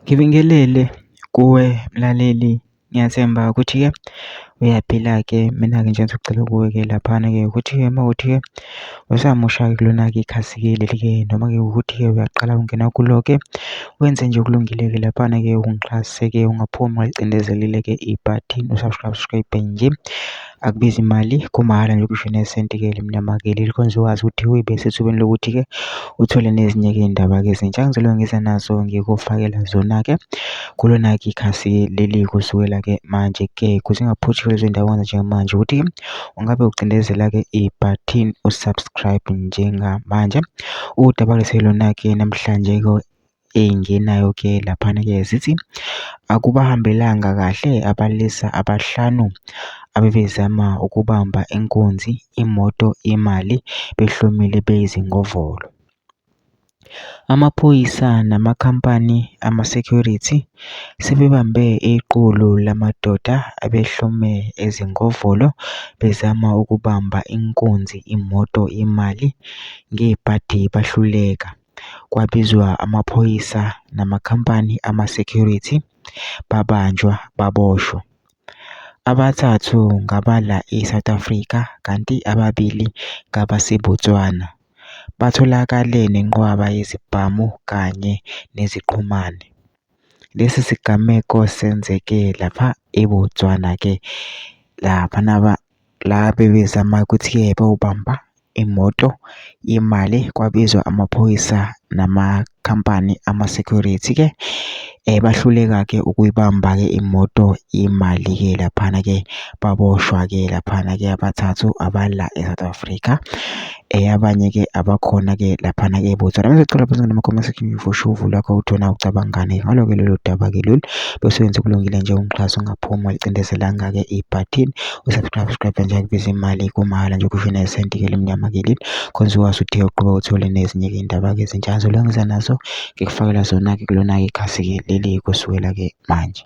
Ngibingelele kuwe mlaleli, ngiyathemba ukuthi-ke uyaphila-ke. Mina-ke nje ngizocela kuwe-ke laphana-ke ukuthi-ke mawukuthi-ke usamusha-ke kulona-ke ikhasi-ke leli-ke, noma-ke ukuthi-ke uyaqala ukungena kulo-ke, wenze nje okulungile-ke laphana-ke ungixhase-ke, ungaphumi ngalicindezelile-ke ibhathini u-subscribe nje. Akubizi imali, kumahhala nje ukusho nesenti-ke elimnyama-ke leli khona uzokwazi ukuthi uyibe sethubeni lokuthi-ke uthole nezinye-ke iy'ndaba-ke ezintsha engizobe ngiza nazo ngikufakela zona-ke kulona-ke ikhasi leli kusukela-ke manje-ke kuze ungaphuthi lezo y'ndawo njengamanje ukuthi-ke ungabe ucindezela-ke ibhathini u-subscribe njengamanje. Udaba lona-ke namhlanje-ke ey'ngenayo-ke laphana-ke zithi akubahambelanga kahle abalisa abahlanu abebezama ukubamba inkunzi imoto imali behlomile beyizingovolo. Amaphoyisa namakhampani ama-security sebebambe iqulu lamadoda abehlome ezingovolo bezama ukubamba inkunzi imoto imali ngebhadi bahluleka. Kwabizwa amaphoyisa namakhampani ama-security babanjwa baboshwa. Abathathu ngabala e-South Africa kanti ababili ngabase-Botswana. Batholakale nenqwaba yezibhamu kanye neziqhumane. Lesi sigameko senzeke lapha eBotswana-ke la bebezama ukuthi-ke bewubamba imoto imali, kwabizwa amaphoyisa namakhampani ama-security-ke bahluleka-ke ukuyibamba-ke imoto imali-ke laphana-ke baboshwa-ke laphana-ke abathathu abala e-South Africa. Abanye-ke abakhona-ke laphana-ke eBotswana. Bengizocela phela nama-comment section for sure uvule lakho ukuthi wena ucabangani ngalo-ke lelo daba-ke lolu bese wenza kulungile nje ungixhase ungaphumi ngalicindezelanga-ke ibhathini u-subscribe nje akubiza imali kumahhala nje ukusho nesenti-ke elimnyama-ke leli khona uzokwazi ukuthi uqhubeka uthole nezinye-ke iy'ndaba-ke ezintsha ngizobe ngiza nazo ngikufakela zona-ke kulona-ke ikhasi-ke leli kusukela-ke manje.